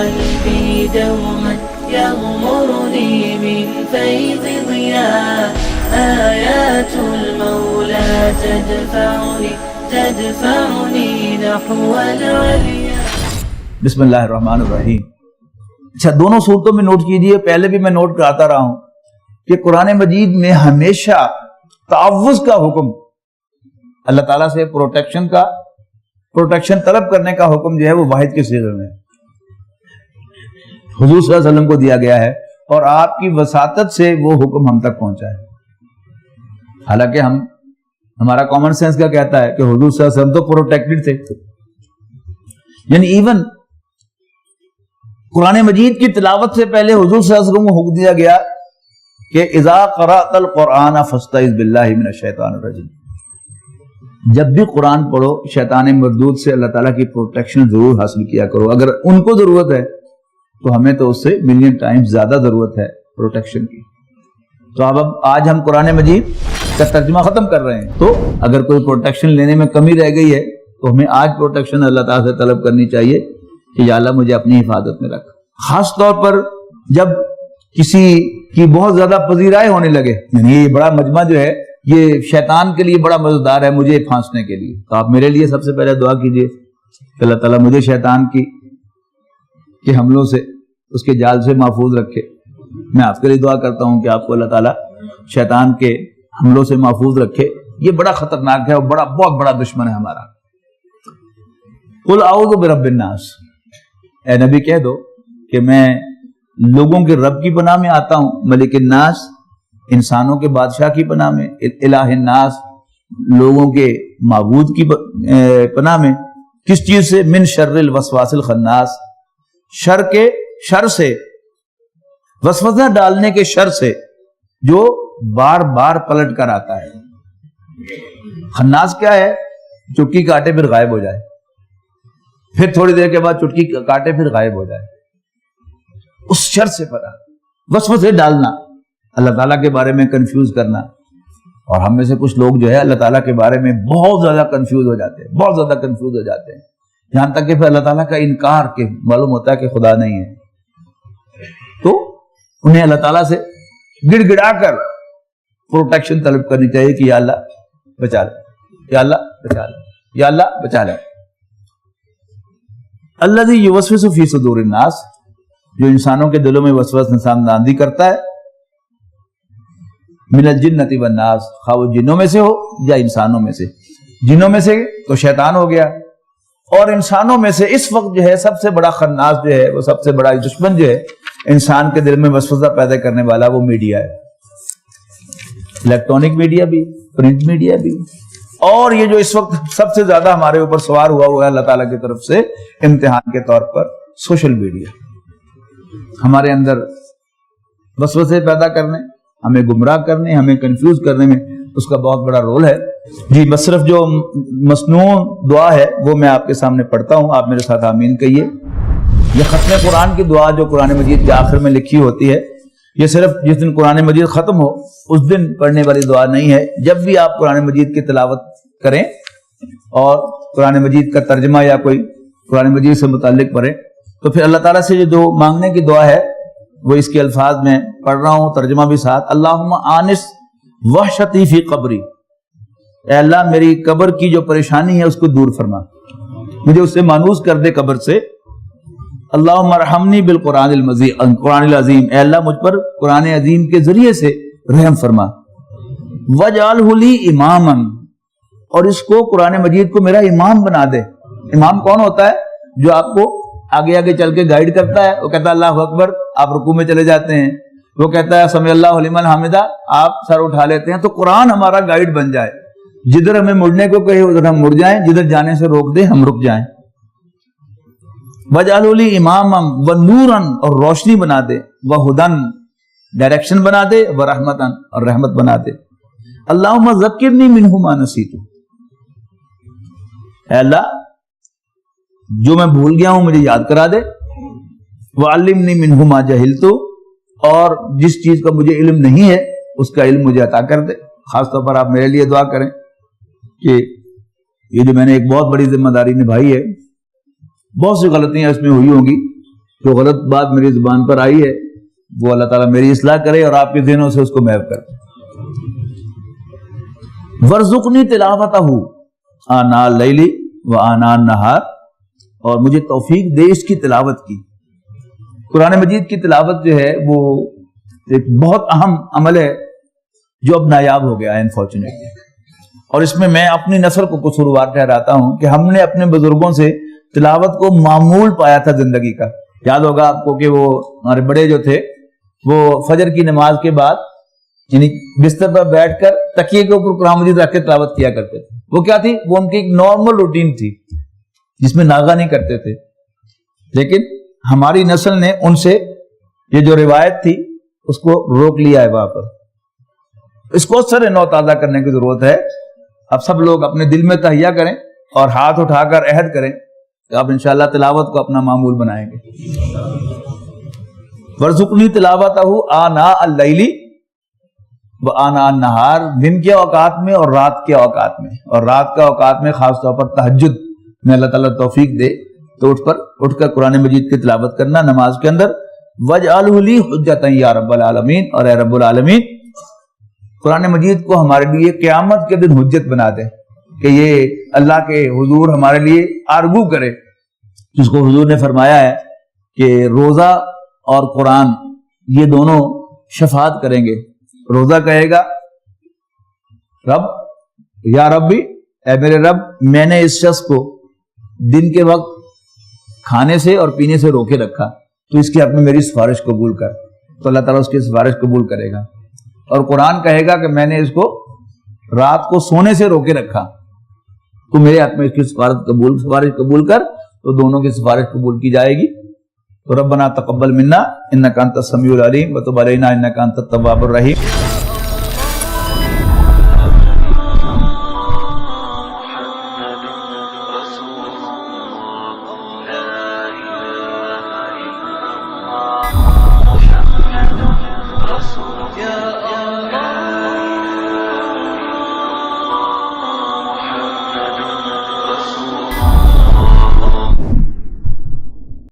قلبي دوما يغمرني من فيض ضياء آيات المولى تدفعني نحو العليا. بسم اللہ الرحمن الرحیم. اچھا، دونوں صورتوں میں نوٹ کیجئے، پہلے بھی میں نوٹ کراتا رہا ہوں کہ قرآن مجید میں ہمیشہ تعوذ کا حکم، اللہ تعالیٰ سے پروٹیکشن طلب کرنے کا حکم جو ہے وہ واحد کے صیغے میں حضور صلی اللہ علیہ وسلم کو دیا گیا ہے، اور آپ کی وساطت سے وہ حکم ہم تک پہنچا ہے. حالانکہ ہمارا کامن سینس کیا کہتا ہے کہ حضور صلی اللہ علیہ وسلم تو پروٹیکٹڈ تھے. یعنی ایون قرآن مجید کی تلاوت سے پہلے حضور صلی اللہ علیہ وسلم کو حکم دیا گیا کہ اذا قرأت القرآن فاستعذ باللہ من الشیطان الرجیم. جب بھی قرآن پڑھو شیطان مردود سے اللہ تعالیٰ کی پروٹیکشن ضرور حاصل کیا کرو. اگر ان کو ضرورت ہے تو ہمیں تو اس سے ملین ٹائمز زیادہ ضرورت ہے پروٹیکشن کی. تو اب آج ہم قرآن مجید کا ترجمہ ختم کر رہے ہیں، تو اگر کوئی پروٹیکشن لینے میں کمی رہ گئی ہے تو ہمیں آج پروٹیکشن اللہ تعالیٰ سے طلب کرنی چاہیے کہ یا اللہ مجھے اپنی حفاظت میں رکھ. خاص طور پر جب کسی کی بہت زیادہ پذیرائی ہونے لگے، یعنی یہ بڑا مجمع جو ہے یہ شیطان کے لیے بڑا مزیدار ہے مجھے پھانسنے کے لیے، تو آپ میرے لیے سب سے پہلے دعا کیجئے کہ اللہ تعالیٰ مجھے شیطان کے حملوں سے، اس کے جال سے محفوظ رکھے. میں آپ کے لیے دعا کرتا ہوں کہ آپ کو اللہ تعالیٰ شیطان کے حملوں سے محفوظ رکھے. یہ بڑا خطرناک ہے اور بہت بڑا دشمن ہے ہمارا. قل اعوذ برب الناس، اے نبی کہہ دو کہ میں لوگوں کے رب کی پناہ میں آتا ہوں، ملک الناس انسانوں کے بادشاہ کی پناہ میں، الہ الناس لوگوں کے معبود کی پناہ میں. کس چیز سے؟ من شر الوسواس الخناس، شر سے، وسوسہ ڈالنے کے شر سے جو بار بار پلٹ کر آتا ہے. خناس کیا ہے؟ چٹکی کاٹے پھر غائب ہو جائے، پھر تھوڑی دیر کے بعد چٹکی کاٹے پھر غائب ہو جائے. اس شر سے پناہ. وسوسے ڈالنا، اللہ تعالیٰ کے بارے میں کنفیوز کرنا. اور ہم میں سے کچھ لوگ جو ہے اللہ تعالیٰ کے بارے میں بہت زیادہ کنفیوز ہو جاتے ہیں، یہاں تک کہ پھر اللہ تعالیٰ کا انکار کہ معلوم ہوتا ہے کہ خدا نہیں ہے. تو انہیں اللہ تعالیٰ سے گڑ گڑا کر پروٹیکشن طلب کرنی چاہیے کہ یا اللہ بچا لے، یا اللہ بچا لے، یا اللہ بچا لے. الذی یوسوس فی صدور الناس، جو انسانوں کے دلوں میں وسوسہ نساندہی کرتا ہے، من الجنۃ والناس، خواہ وہ جنوں میں سے ہو یا انسانوں میں سے. جنوں میں سے تو شیطان ہو گیا، اور انسانوں میں سے اس وقت جو ہے سب سے بڑا خناس جو ہے، وہ سب سے بڑا دشمن جو ہے انسان کے دل میں وسوسہ پیدا کرنے والا، وہ میڈیا ہے. الیکٹرانک میڈیا بھی، پرنٹ میڈیا بھی، اور یہ جو اس وقت سب سے زیادہ ہمارے اوپر سوار ہوا ہے اللہ تعالیٰ کی طرف سے امتحان کے طور پر سوشل میڈیا. ہمارے اندر وسوسے پیدا کرنے، ہمیں گمراہ کرنے، ہمیں کنفیوز کرنے میں اس کا بہت بڑا رول ہے. جی، بس صرف جو مصنوع دعا ہے وہ میں آپ کے سامنے پڑھتا ہوں، آپ میرے ساتھ آمین کہیے. یہ ختم قرآن کی دعا جو قرآن مجید کے آخر میں لکھی ہوتی ہے، یہ صرف جس دن قرآن مجید ختم ہو اس دن پڑھنے والی دعا نہیں ہے. جب بھی آپ قرآن مجید کی تلاوت کریں اور قرآن مجید کا ترجمہ یا کوئی قرآن مجید سے متعلق پڑھیں تو پھر اللہ تعالیٰ سے جو مانگنے کی دعا ہے وہ اس کے الفاظ میں پڑھ رہا ہوں، ترجمہ بھی ساتھ. اللہم آنس وحشتی فی قبری، اے اللہ میری قبر کی جو پریشانی ہے اس کو دور فرما، مجھے اس سے مانوس کر دے قبر سے. اللہم ارحمنی بالقرآن قرآن العظیم، اے اللہ مجھ پر قرآن عظیم کے ذریعے سے رحم فرما. وجعلہ لی اماما، اور اس کو قرآن مجید کو میرا امام بنا دے. امام کون ہوتا ہے؟ جو آپ کو آگے آگے چل کے گائیڈ کرتا ہے. وہ کہتا ہے اللہ اکبر، آپ رکوع میں چلے جاتے ہیں. وہ کہتا ہے سمع اللہ لمن حمدہ، آپ سر اٹھا لیتے ہیں. تو قرآن ہمارا گائیڈ بن جائے، جدھر ہمیں مڑنے کو کہے ادھر ہم مڑ جائیں، جدھر جانے سے روک دے ہم رک جائیں. وجعلہ لی اماما ونورا، اور روشنی بنا دے، وہدن ڈائریکشن بنا دے، ورحمتا اور رحمت بنا دے. اللہم ذکرنی منہ ما نسیت، اے اللہ جو میں بھول گیا ہوں مجھے یاد کرا دے. وعلمنی منہ ما جہلت، اور جس چیز کا مجھے علم نہیں ہے اس کا علم مجھے عطا کر دے. خاص طور پر آپ میرے لیے دعا کریں کہ یہ جو میں نے ایک بہت بڑی ذمہ داری نبھائی ہے، بہت سی غلطیاں اس میں ہوئی ہوں گی، جو غلط بات میری زبان پر آئی ہے وہ اللہ تعالیٰ میری اصلاح کرے اور آپ کے ذہنوں سے اس کو محو کرے. وارزقنی تلاوتہ آناء اللیل و آناء النہار، اور مجھے توفیق دے اس کی تلاوت کی. قرآن مجید کی تلاوت جو ہے وہ ایک بہت اہم عمل ہے جو اب نایاب ہو گیا ہے انفارچونیٹلی. اور اس میں میں اپنی نسل کو قصوروار ٹھہراتا ہوں کہ ہم نے اپنے بزرگوں سے تلاوت کو معمول پایا تھا زندگی کا. یاد ہوگا آپ کو کہ وہ ہمارے بڑے جو تھے وہ فجر کی نماز کے بعد یعنی بستر پر بیٹھ کر تکیے کے اوپر قرآن مجید رکھ کے تلاوت کیا کرتے تھے. وہ کیا تھی؟ وہ ان کی ایک نارمل روٹین تھی جس میں ناغہ نہیں کرتے تھے. لیکن ہماری نسل نے ان سے یہ جو روایت تھی اس کو روک لیا ہے وہاں پر. اس کو سر نو تازہ کرنے کی ضرورت ہے. اب سب لوگ اپنے دل میں تہیہ کریں اور ہاتھ اٹھا کر عہد کریں کہ آپ انشاءاللہ تلاوت کو اپنا معمول بنائیں گے. وارزقنی تلاوتہ آناء اللیل و آناء النہار، دن کے اوقات میں اور رات کے اوقات میں. اور رات کے اوقات میں خاص طور پر تہجد میں اللہ تعالیٰ توفیق دے تو اٹھ کر قرآن مجید کی تلاوت کرنا نماز کے اندر. وَاجْعَلْهُ لِي حُجَّةً یا رب العالمین، اور اے رب العالمین قرآن مجید کو ہمارے لیے قیامت کے دن حجت بنا دے کہ یہ اللہ کے حضور ہمارے لیے آرگو کرے. جس کو حضور نے فرمایا ہے کہ روزہ اور قرآن یہ دونوں شفاعت کریں گے. روزہ کہے گا رب یا ربی، اے میرے رب میں نے اس شخص کو دن کے وقت کھانے سے اور پینے سے روکے رکھا، تو اس کے حق میں میری سفارش قبول کر. تو اللہ تعالیٰ اس کی سفارش قبول کرے گا. اور قرآن کہے گا کہ میں نے اس کو رات کو سونے سے روکے رکھا، تو میرے حق میں اس کی سفارش قبول کر. تو دونوں کی سفارش قبول کی جائے گی. تو ربنا تقبل منا انک انت السمیع العلیم وتب علینا انک انت التواب الرحیم.